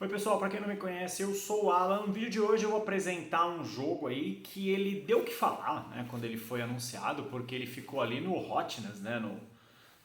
Oi pessoal, para quem não me conhece, eu sou o Alan. No vídeo de hoje eu vou apresentar um jogo aí que ele deu o que falar, né, quando ele foi anunciado, porque ele ficou ali no Hotness, né, no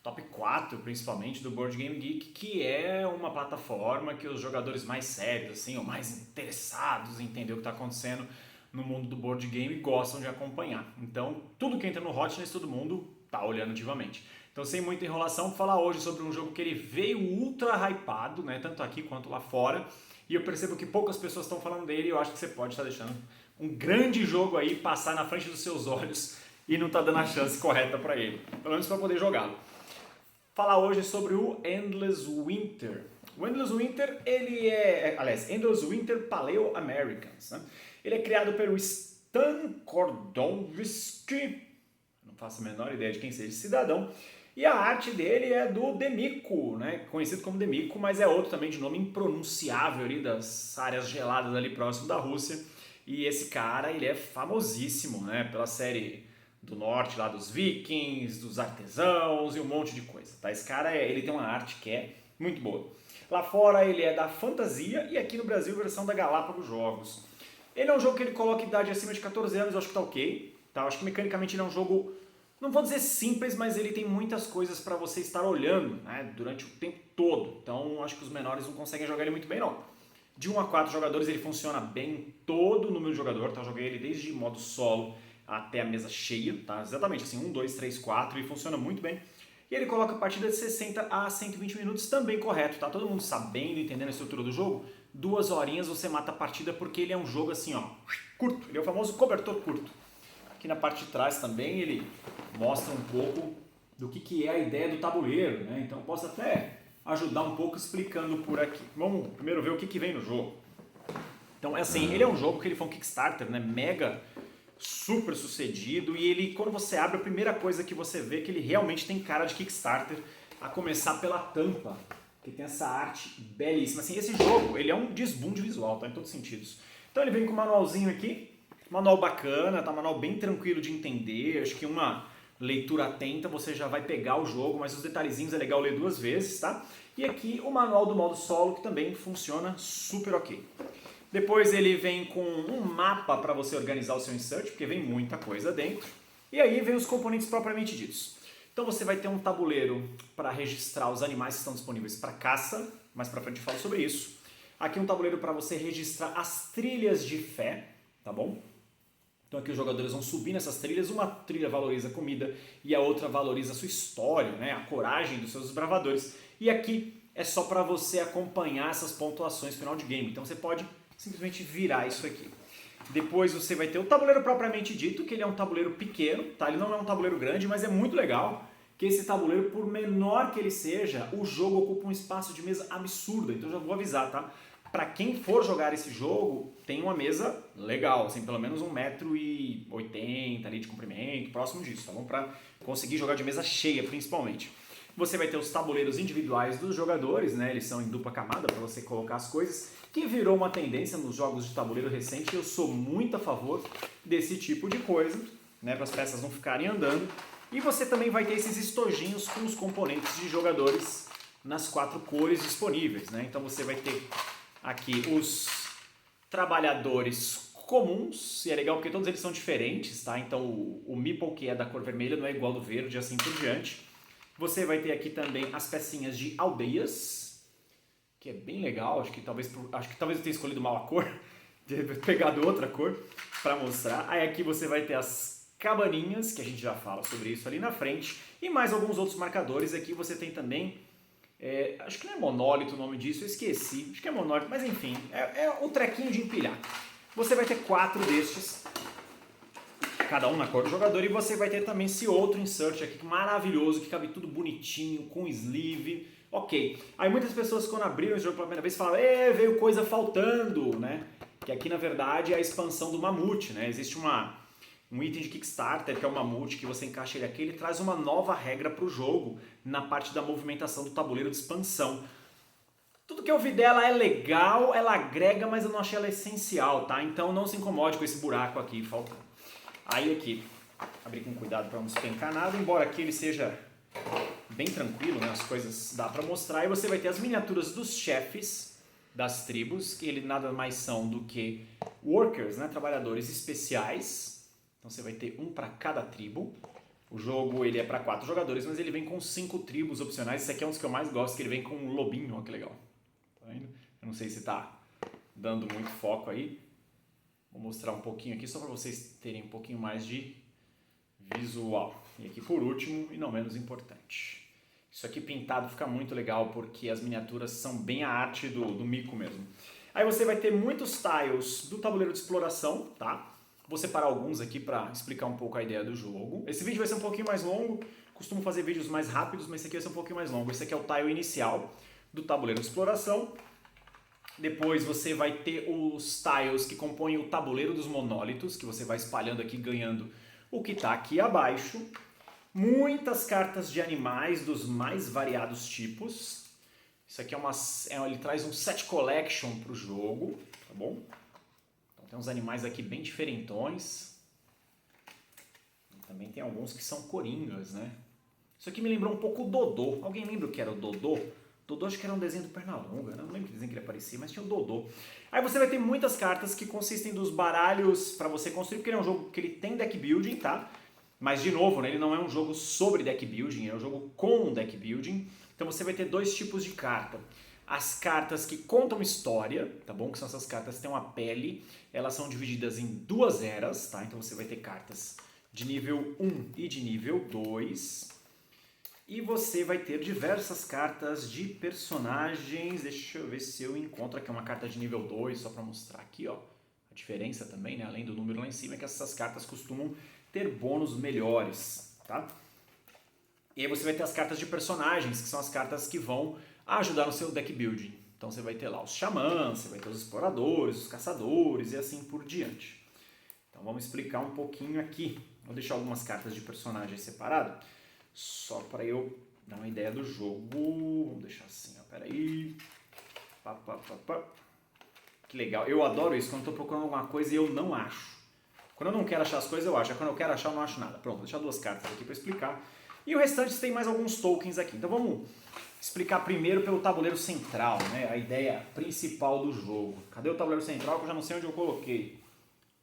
top 4 principalmente do Board Game Geek, que é uma plataforma que os jogadores mais sérios, assim, ou mais interessados em entender o que está acontecendo no mundo do board game gostam de acompanhar. Então, tudo que entra no Hotness, todo mundo tá olhando ativamente. Então, sem muita enrolação, vou falar hoje sobre um jogo que ele veio ultra hypado, né, tanto aqui quanto lá fora, e eu percebo que poucas pessoas estão falando dele e eu acho que você pode estar deixando um grande jogo aí passar na frente dos seus olhos e não tá dando a chance correta para ele, pelo menos para poder jogá-lo. Falar hoje sobre o Endless Winter. O Endless Winter, Endless Winter Paleo Americans, né? Ele é criado pelo Stan Kordowski, não faço a menor ideia de quem seja esse cidadão, e a arte dele é do Demico, né? Conhecido como Demico, mas é outro também de nome impronunciável ali das áreas geladas ali próximo da Rússia. E esse cara, ele é famosíssimo, né? Pela série do norte lá dos vikings, dos artesãos e um monte de coisa, tá? Esse cara, ele tem uma arte que é muito boa. Lá fora ele é da Fantasia e aqui no Brasil versão da Galápagos Jogos. Ele é um jogo que ele coloca idade acima de 14 anos, eu acho que tá ok. Tá? Eu acho que mecanicamente ele é um jogo, não vou dizer simples, mas ele tem muitas coisas para você estar olhando, né, durante o tempo todo. Então acho que os menores não conseguem jogar ele muito bem não. De 1 a 4 jogadores ele funciona bem todo o número de jogador, tá? Eu joguei ele desde modo solo até a mesa cheia, tá? Exatamente assim, 1, 2, 3, 4 e funciona muito bem. E ele coloca a partida de 60 a 120 minutos também correto, tá? Todo mundo sabendo, entendendo a estrutura do jogo, 2 horinhas você mata a partida porque ele é um jogo assim, ó, curto. Ele é o famoso cobertor curto. Aqui na parte de trás também ele mostra um pouco do que é a ideia do tabuleiro, né? Então eu posso até ajudar um pouco explicando por aqui. Vamos primeiro ver o que vem no jogo. Então é assim, ele é um jogo que ele foi um Kickstarter, né? Mega super sucedido e ele, quando você abre, a primeira coisa que você vê é que ele realmente tem cara de Kickstarter, a começar pela tampa, que tem essa arte belíssima. Assim, esse jogo, ele é um desbunde visual, tá? Em todos os sentidos. Então ele vem com um manualzinho aqui, manual bacana, tá? Manual bem tranquilo de entender, acho que uma leitura atenta você já vai pegar o jogo, mas os detalhezinhos é legal ler 2 vezes, tá? E aqui o manual do modo solo, que também funciona super ok. Depois ele vem com um mapa para você organizar o seu insert, porque vem muita coisa dentro. E aí vem os componentes propriamente ditos. Então você vai ter um tabuleiro para registrar os animais que estão disponíveis para caça, mais para frente eu falo sobre isso. Aqui um tabuleiro para você registrar as trilhas de fé, tá bom? Então aqui os jogadores vão subir nessas trilhas, uma trilha valoriza a comida e a outra valoriza a sua história, né? A coragem dos seus desbravadores. E aqui é só para você acompanhar essas pontuações final de game. Então você pode simplesmente virar isso aqui. Depois você vai ter o tabuleiro propriamente dito, que ele é um tabuleiro pequeno, tá? Ele não é um tabuleiro grande, mas é muito legal que esse tabuleiro, por menor que ele seja, o jogo ocupa um espaço de mesa absurdo. Então já vou avisar, tá? Para quem for jogar esse jogo, tem uma mesa legal, assim, pelo menos 1,80 m ali de comprimento, próximo disso, tá bom? Para conseguir jogar de mesa cheia, principalmente. Você vai ter os tabuleiros individuais dos jogadores, né? Eles são em dupla camada para você colocar as coisas, que virou uma tendência nos jogos de tabuleiro recente. Eu sou muito a favor desse tipo de coisa, né? Para as peças não ficarem andando. E você também vai ter esses estojinhos com os componentes de jogadores nas 4 cores disponíveis, né? Então você vai ter aqui os trabalhadores comuns, e é legal porque todos eles são diferentes, tá? Então o meeple, que é da cor vermelha, não é igual do verde, assim por diante. Você vai ter aqui também as pecinhas de aldeias, que é bem legal, acho que talvez eu tenha escolhido mal a cor, ter pegado outra cor para mostrar. Aí aqui você vai ter as cabaninhas, que a gente já fala sobre isso ali na frente, e mais alguns outros marcadores. Aqui você tem também, acho que não é monólito o nome disso, eu esqueci, acho que é monólito, mas enfim, é o trequinho de empilhar. Você vai ter 4 destes, cada um na cor do jogador, e você vai ter também esse outro insert aqui maravilhoso, que cabe tudo bonitinho, com sleeve, ok. Aí muitas pessoas quando abriram esse jogo pela primeira vez falaram, veio coisa faltando, né? Que aqui na verdade é a expansão do Mamute, né? Existe um item de Kickstarter que é o Mamute, que você encaixa ele aqui, ele traz uma nova regra para o jogo na parte da movimentação do tabuleiro de expansão. Tudo que eu vi dela é legal, ela agrega, mas eu não achei ela essencial, tá? Então não se incomode com esse buraco aqui faltando. Aí aqui, abrir com cuidado para não despencar nada, embora aqui ele seja bem tranquilo, né? As coisas dá para mostrar. E você vai ter as miniaturas dos chefes, das tribos, que ele nada mais são do que workers, né, trabalhadores especiais. Então você vai ter um para cada tribo. O jogo ele é para 4 jogadores, mas ele vem com 5 tribos opcionais. Esse aqui é um dos que eu mais gosto, que ele vem com um lobinho, olha que legal. Tá vendo? Eu não sei se tá dando muito foco aí. Vou mostrar um pouquinho aqui só para vocês terem um pouquinho mais de visual. E aqui por último, e não menos importante. Isso aqui pintado fica muito legal porque as miniaturas são bem a arte do mico mesmo. Aí você vai ter muitos tiles do tabuleiro de exploração, tá? Vou separar alguns aqui para explicar um pouco a ideia do jogo. Esse vídeo vai ser um pouquinho mais longo, costumo fazer vídeos mais rápidos, mas esse aqui vai ser um pouquinho mais longo. Esse aqui é o tile inicial do tabuleiro de exploração. Depois você vai ter os tiles que compõem o tabuleiro dos monólitos, que você vai espalhando aqui, ganhando o que está aqui abaixo. Muitas cartas de animais dos mais variados tipos. Isso aqui ele traz um set collection para o jogo, tá bom? Então tem uns animais aqui bem diferentões. Também tem alguns que são coringas, né? Isso aqui me lembrou um pouco o Dodô. Alguém lembra o que era o Dodô? Dodô acho que era um desenho do Pernalonga, né? Não lembro que desenho que ele aparecia, mas tinha o Dodô. Aí você vai ter muitas cartas que consistem dos baralhos para você construir, porque ele é um jogo que ele tem deck building, tá? Mas de novo, né, ele não é um jogo sobre deck building, é um jogo com deck building. Então você vai ter dois tipos de carta. As cartas que contam história, tá bom? Que são essas cartas que têm uma pele. Elas são divididas em 2 eras, tá? Então você vai ter cartas de nível 1 e de nível 2. E você vai ter diversas cartas de personagens. Deixa eu ver se eu encontro aqui uma carta de nível 2, só para mostrar aqui, ó. A diferença também, né? Além do número lá em cima, é que essas cartas costumam ter bônus melhores, tá? E aí você vai ter as cartas de personagens, que são as cartas que vão ajudar no seu deck building. Então você vai ter lá os xamãs, você vai ter os exploradores, os caçadores e assim por diante. Então vamos explicar um pouquinho aqui. Vou deixar algumas cartas de personagens separado, só para eu dar uma ideia do jogo. Vamos deixar assim, ó, peraí. Que legal, eu adoro isso, quando estou procurando alguma coisa e eu não acho. Quando eu não quero achar as coisas, eu acho. Quando eu quero achar, eu não acho nada. Pronto, vou deixar 2 cartas aqui para explicar. E o restante tem mais alguns tokens aqui. Então vamos explicar primeiro pelo tabuleiro central, né? A ideia principal do jogo. Cadê o tabuleiro central que eu já não sei onde eu coloquei?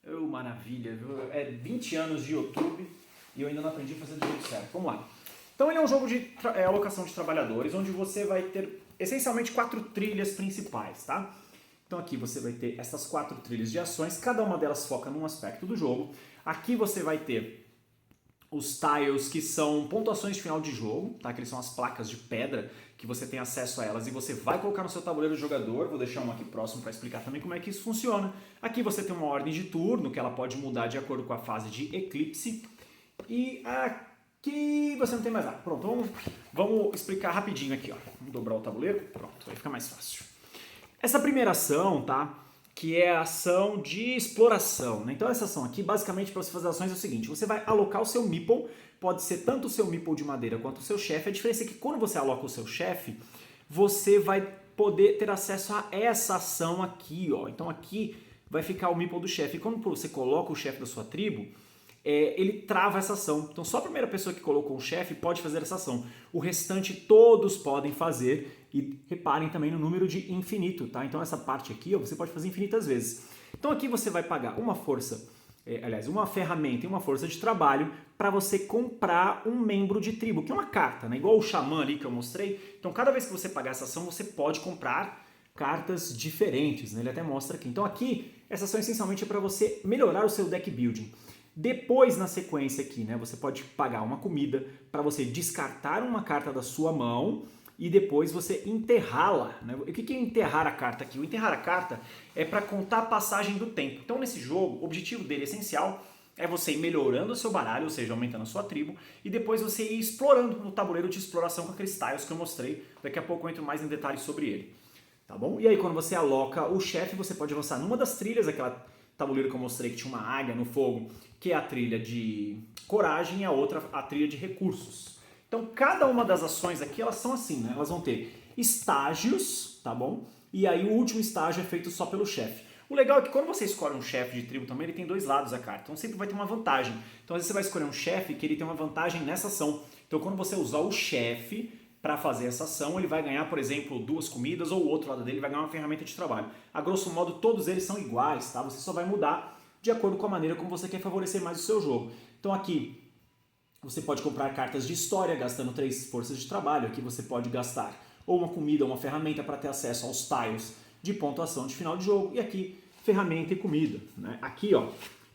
Maravilha, viu? É 20 anos de YouTube e eu ainda não aprendi a fazer do jeito certo. Vamos lá. Então ele é um jogo de alocação de trabalhadores, onde você vai ter essencialmente 4 trilhas principais, tá? Então aqui você vai ter essas 4 trilhas de ações, cada uma delas foca num aspecto do jogo. Aqui você vai ter os tiles que são pontuações de final de jogo, tá? Que eles são as placas de pedra que você tem acesso a elas e você vai colocar no seu tabuleiro de jogador. Vou deixar uma aqui próximo para explicar também como é que isso funciona. Aqui você tem uma ordem de turno, que ela pode mudar de acordo com a fase de eclipse. E aqui você não tem mais nada. Pronto, vamos explicar rapidinho aqui, ó. Vamos dobrar o tabuleiro, pronto, aí fica mais fácil. Essa primeira ação, tá? Que é a ação de exploração, né? Então essa ação aqui, basicamente para você fazer ações é o seguinte: você vai alocar o seu meeple, pode ser tanto o seu meeple de madeira quanto o seu chefe. A diferença é que quando você aloca o seu chefe, você vai poder ter acesso a essa ação aqui, ó. Então aqui vai ficar o meeple do chefe. E quando você coloca o chefe da sua tribo, ele trava essa ação. Então só a primeira pessoa que colocou um chefe pode fazer essa ação. O restante todos podem fazer. E reparem também no número de infinito, tá? Então essa parte aqui, ó, você pode fazer infinitas vezes. Então aqui você vai pagar uma força, uma ferramenta e uma força de trabalho para você comprar um membro de tribo, que é uma carta, né? Igual o xamã ali que eu mostrei. Então cada vez que você pagar essa ação, você pode comprar cartas diferentes, né? Ele até mostra aqui. Então aqui, essa ação essencialmente é para você melhorar o seu deck building. Depois, na sequência aqui, né, você pode pagar uma comida para você descartar uma carta da sua mão e depois você enterrá-la, né? O que é enterrar a carta aqui? O enterrar a carta é para contar a passagem do tempo. Então nesse jogo, o objetivo dele essencial é você ir melhorando o seu baralho, ou seja, aumentando a sua tribo, e depois você ir explorando no tabuleiro de exploração com aqueles tiles que eu mostrei. Daqui a pouco eu entro mais em detalhes sobre ele. Tá bom? E aí quando você aloca o chefe, você pode avançar numa das trilhas, aquela tabuleiro que eu mostrei que tinha uma águia no fogo, que é a trilha de coragem, e a outra a trilha de recursos. Então, cada uma das ações aqui, elas são assim, né? Elas vão ter estágios, tá bom? E aí o último estágio é feito só pelo chefe. O legal é que quando você escolhe um chefe de tribo também, ele tem 2 lados a carta. Então sempre vai ter uma vantagem. Então às vezes você vai escolher um chefe que ele tem uma vantagem nessa ação. Então quando você usar o chefe para fazer essa ação, ele vai ganhar, por exemplo, 2 comidas, ou o outro lado dele vai ganhar uma ferramenta de trabalho. A grosso modo, todos eles são iguais, tá? Você só vai mudar de acordo com a maneira como você quer favorecer mais o seu jogo. Então aqui, você pode comprar cartas de história gastando 3 forças de trabalho. Aqui você pode gastar ou uma comida ou uma ferramenta para ter acesso aos tiles de pontuação de final de jogo. E aqui, ferramenta e comida, né? Aqui, ó,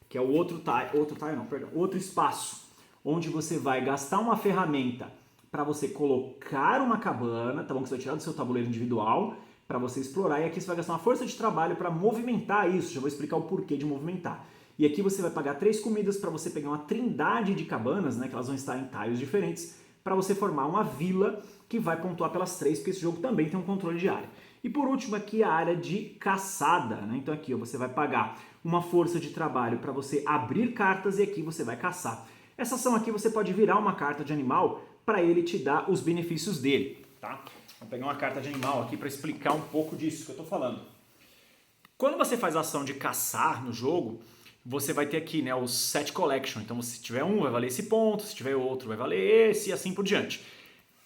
que é o outro espaço, onde você vai gastar uma ferramenta para você colocar uma cabana, tá bom? Que você vai tirar do seu tabuleiro individual para você explorar. E aqui você vai gastar uma força de trabalho para movimentar isso. Já vou explicar o porquê de movimentar. E aqui você vai pagar 3 comidas para você pegar uma trindade de cabanas, né? Que elas vão estar em tiles diferentes, para você formar uma vila que vai pontuar pelas 3, porque esse jogo também tem um controle de área. E por último aqui a área de caçada, né? Então aqui ó, você vai pagar uma força de trabalho para você abrir cartas e aqui você vai caçar. Essa ação aqui você pode virar uma carta de animal para ele te dar os benefícios dele, tá? Vou pegar uma carta de animal aqui para explicar um pouco disso que eu estou falando. Quando você faz a ação de caçar no jogo, você vai ter aqui, né, o set collection. Então se tiver um vai valer esse ponto, se tiver outro vai valer esse e assim por diante.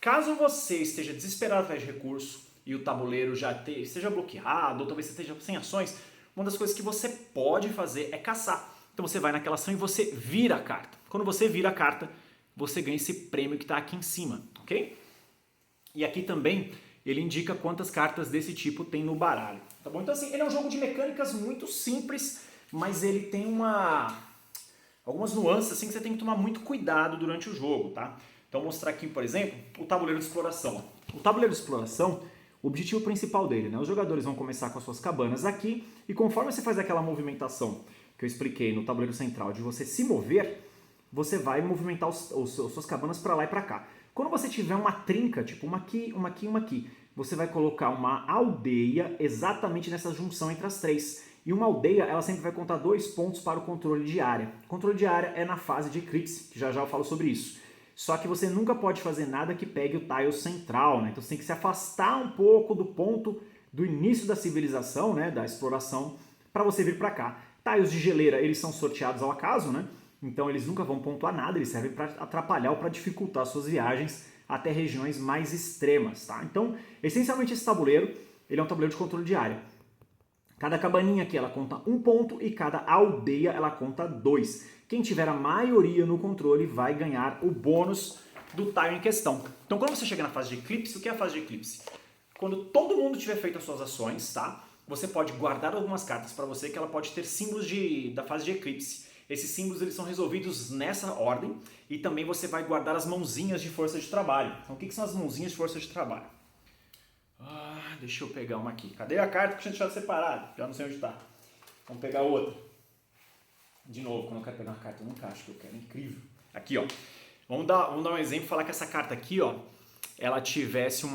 Caso você esteja desesperado atrás de recurso e o tabuleiro já esteja bloqueado ou talvez você esteja sem ações, uma das coisas que você pode fazer é caçar. Então você vai naquela ação e você vira a carta. Quando você vira a carta, você ganha esse prêmio que está aqui em cima, ok? E aqui também ele indica quantas cartas desse tipo tem no baralho, tá bom? Então assim, ele é um jogo de mecânicas muito simples, mas ele tem algumas nuances assim que você tem que tomar muito cuidado durante o jogo, tá? Então vou mostrar aqui, por exemplo, o tabuleiro de exploração. O tabuleiro de exploração, o objetivo principal dele, né? Os jogadores vão começar com as suas cabanas aqui e conforme você faz aquela movimentação que eu expliquei no tabuleiro central de você se mover, você vai movimentar as suas cabanas para lá e para cá. Quando você tiver uma trinca, tipo uma aqui, uma aqui, uma aqui, você vai colocar uma aldeia exatamente nessa junção entre as 3. E uma aldeia, ela sempre vai contar 2 pontos para o controle de área. O controle de área é na fase de eclipse, que já já eu falo sobre isso. Só que você nunca pode fazer nada que pegue o tile central, né? Então você tem que se afastar um pouco do ponto do início da civilização, né? Da exploração, para você vir para cá. Tiles de geleira, eles são sorteados ao acaso, né? Então eles nunca vão pontuar nada, eles servem para atrapalhar ou para dificultar suas viagens até regiões mais extremas, tá? Então, essencialmente esse tabuleiro, ele é um tabuleiro de controle de área. Cada cabaninha aqui ela conta 1 ponto e cada aldeia ela conta 2. Quem tiver a maioria no controle vai ganhar o bônus do tile em questão. Então quando você chega na fase de eclipse, o que é a fase de eclipse? Quando todo mundo tiver feito as suas ações, tá? Você pode guardar algumas cartas para você que ela pode ter símbolos da fase de eclipse. Esses símbolos eles são resolvidos nessa ordem e também você vai guardar as mãozinhas de força de trabalho. Então o que são as mãozinhas de força de trabalho? Deixa eu pegar uma aqui. Cadê a carta que eu tinha deixado separada? Já não sei onde está. Vamos pegar outra. De novo, quando eu quero pegar uma carta, eu nunca acho que eu quero. É incrível. Aqui, ó. Vamos dar um exemplo e falar que essa carta aqui, ó, ela tivesse um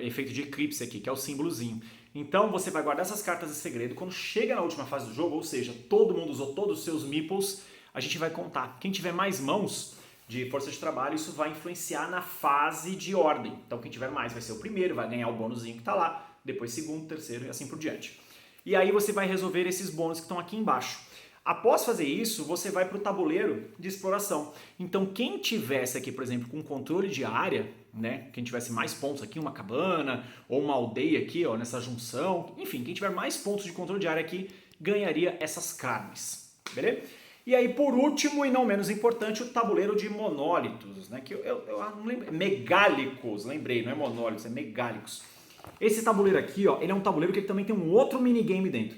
efeito de eclipse aqui, que é o símbolozinho. Então você vai guardar essas cartas de segredo. Quando chega na última fase do jogo, ou seja, todo mundo usou todos os seus meeples, a gente vai contar. Quem tiver mais mãos de força de trabalho, isso vai influenciar na fase de ordem. Então quem tiver mais vai ser o primeiro, vai ganhar o bônusinho que está lá, depois segundo, terceiro e assim por diante. E aí você vai resolver esses bônus que estão aqui embaixo. Após fazer isso, você vai para o tabuleiro de exploração. Então quem tivesse aqui, por exemplo, com controle de área, né, quem tivesse mais pontos aqui, uma cabana ou uma aldeia aqui, ó, nessa junção, enfim, quem tiver mais pontos de controle de área aqui, ganharia essas carnes, beleza? E aí, por último e não menos importante, o tabuleiro de monólitos, né? Que eu não lembro. Megálicos, lembrei, não é monólitos, é megálicos. Esse tabuleiro aqui, ó, ele é um tabuleiro que ele também tem um outro minigame dentro.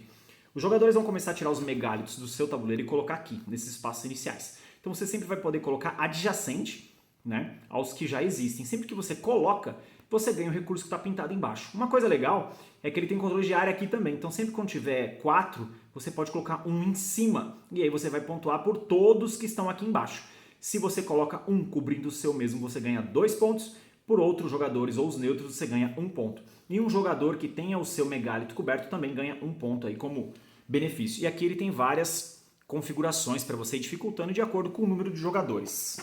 Os jogadores vão começar a tirar os megálitos do seu tabuleiro e colocar aqui, nesses espaços iniciais. Então você sempre vai poder colocar adjacente, né, aos que já existem. Sempre que você coloca, você ganha o recurso que está pintado embaixo. Uma coisa legal é que ele tem controle de área aqui também. Então sempre quando tiver 4, você pode colocar um em cima. E aí você vai pontuar por todos que estão aqui embaixo. Se você coloca um cobrindo o seu mesmo, você ganha 2 pontos. Por outros jogadores ou os neutros, você ganha 1 ponto. E um jogador que tenha o seu megálito coberto também ganha 1 ponto aí como benefício. E aqui ele tem várias configurações para você ir dificultando de acordo com o número de jogadores.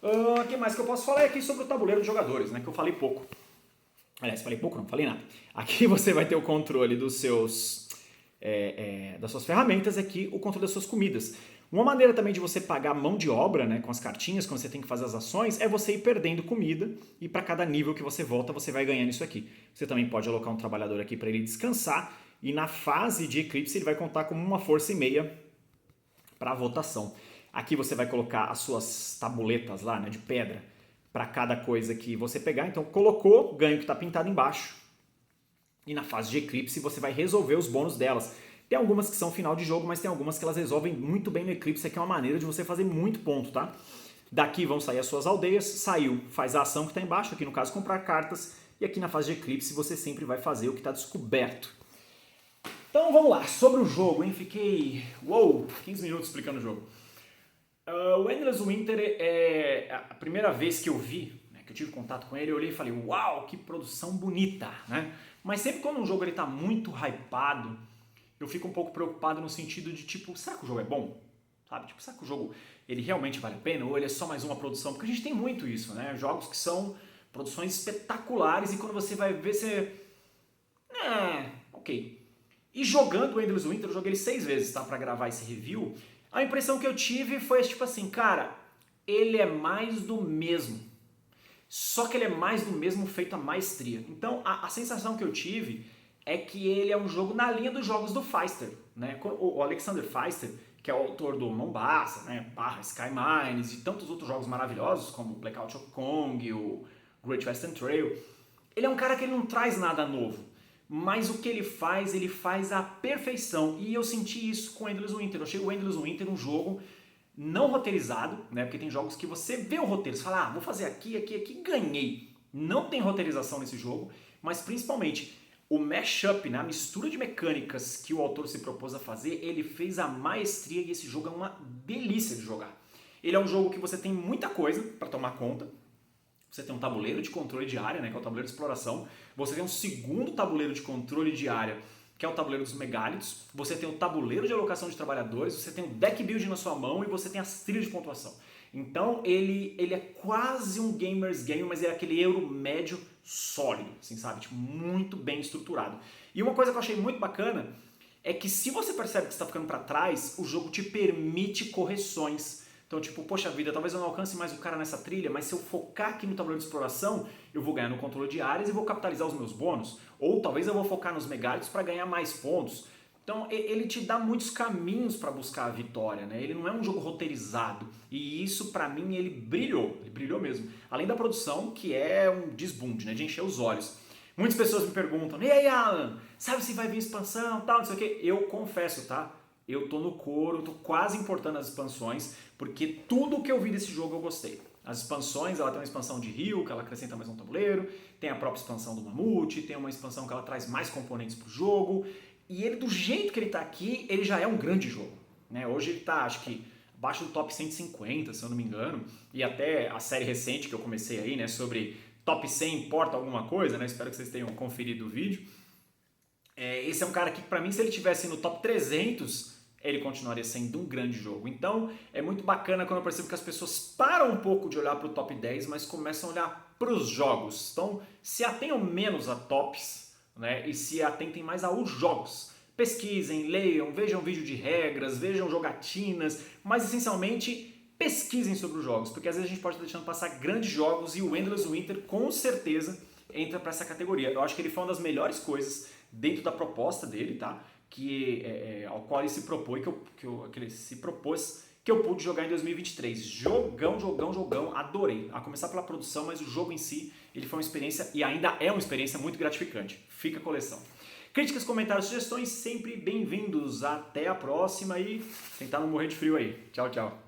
O que mais que eu posso falar aqui sobre o tabuleiro de jogadores, né? Que eu falei pouco. Aliás, falei pouco, não falei nada. Aqui você vai ter o controle dos seus, das suas ferramentas, aqui o controle das suas comidas. Uma maneira também de você pagar mão de obra, né, com as cartinhas, quando você tem que fazer as ações, é você ir perdendo comida e para cada nível que você volta, você vai ganhando isso aqui. Você também pode alocar um trabalhador aqui para ele descansar e na fase de eclipse ele vai contar como uma força e meia para a votação. Aqui você vai colocar as suas tabuletas lá, né, de pedra, para cada coisa que você pegar. Então colocou, ganho que está pintado embaixo. E na fase de eclipse você vai resolver os bônus delas. Tem algumas que são final de jogo, mas tem algumas que elas resolvem muito bem no eclipse. Aqui é uma maneira de você fazer muito ponto, tá? Daqui vão sair as suas aldeias, saiu, faz a ação que está embaixo, aqui no caso comprar cartas. E aqui na fase de eclipse você sempre vai fazer o que está descoberto. Então vamos lá, sobre o jogo, hein? Fiquei, 15 minutos explicando o jogo. O Endless Winter é a primeira vez que eu vi, né, que eu tive contato com ele, eu olhei e falei, uau, que produção bonita, né? Mas sempre quando um jogo ele tá muito hypado, eu fico um pouco preocupado no sentido de tipo, será que o jogo é bom? Sabe? Tipo, será que o jogo ele realmente vale a pena ou ele é só mais uma produção? Porque a gente tem muito isso, né? Jogos que são produções espetaculares e quando você vai ver, você... ok. E jogando o Endless Winter, eu joguei ele 6 vezes, tá? Pra gravar esse review. A impressão que eu tive foi tipo assim, cara, ele é mais do mesmo. Só que ele é mais do mesmo feito a maestria. Então a sensação que eu tive é que ele é um jogo na linha dos jogos do Pfister, né? O Alexander Pfister, que é o autor do Mombasa, né? Sky Mines e tantos outros jogos maravilhosos, como Blackout Hong Kong, o Great Western Trail, ele é um cara que ele não traz nada novo. Mas o que ele faz à perfeição. E eu senti isso com o Endless Winter. Eu achei o Endless Winter um jogo não roteirizado, né? Porque tem jogos que você vê o roteiro, você fala, vou fazer aqui, ganhei. Não tem roteirização nesse jogo, mas principalmente o mashup, né? A mistura de mecânicas que o autor se propôs a fazer, ele fez a maestria e esse jogo é uma delícia de jogar. Ele é um jogo que você tem muita coisa para tomar conta. Você tem um tabuleiro de controle de área, né, que é o tabuleiro de exploração. Você tem um segundo tabuleiro de controle de área, que é o tabuleiro dos megálitos. Você tem o tabuleiro de alocação de trabalhadores. Você tem o deck build na sua mão e você tem as trilhas de pontuação. Então ele é quase um gamer's game, mas é aquele euro médio sólido, assim, sabe? Tipo, muito bem estruturado. E uma coisa que eu achei muito bacana é que se você percebe que você está ficando para trás, o jogo te permite correções. Então, tipo, poxa vida, talvez eu não alcance mais o cara nessa trilha, mas se eu focar aqui no tabuleiro de exploração, eu vou ganhar no controle de áreas e vou capitalizar os meus bônus. Ou talvez eu vou focar nos megálitos para ganhar mais pontos. Então, ele te dá muitos caminhos para buscar a vitória, né? Ele não é um jogo roteirizado. E isso, para mim, ele brilhou mesmo. Além da produção, que é um desbunde, né? De encher os olhos. Muitas pessoas me perguntam, e aí, Alan, sabe se vai vir expansão, tal, não sei o quê? Eu confesso, tá? Eu tô no couro, tô quase importando as expansões, porque tudo que eu vi desse jogo eu gostei. As expansões, ela tem uma expansão de rio, que ela acrescenta mais um tabuleiro, tem a própria expansão do Mamute, tem uma expansão que ela traz mais componentes pro jogo, e ele, do jeito que ele tá aqui, ele já é um grande jogo, né? Hoje ele tá, acho que, abaixo do top 150, se eu não me engano, e até a série recente que eu comecei aí, né, sobre top 100 importa alguma coisa, né? Espero que vocês tenham conferido o vídeo. Esse é um cara que, pra mim, se ele tivesse no top 300... ele continuaria sendo um grande jogo. Então, é muito bacana quando eu percebo que as pessoas param um pouco de olhar para o top 10, mas começam a olhar para os jogos. Então, se atenham menos a tops, né, e se atentem mais aos jogos. Pesquisem, leiam, vejam vídeo de regras, vejam jogatinas, mas essencialmente pesquisem sobre os jogos, porque às vezes a gente pode estar deixando passar grandes jogos e o Endless Winter com certeza entra para essa categoria. Eu acho que ele foi uma das melhores coisas dentro da proposta dele, tá? Ao qual ele se propôs, que eu pude jogar em 2023. Jogão, adorei. A começar pela produção, mas o jogo em si, ele foi uma experiência e ainda é uma experiência muito gratificante. Fica a coleção. Críticas, comentários, sugestões, sempre bem-vindos. Até a próxima e tentar não morrer de frio aí. Tchau, tchau.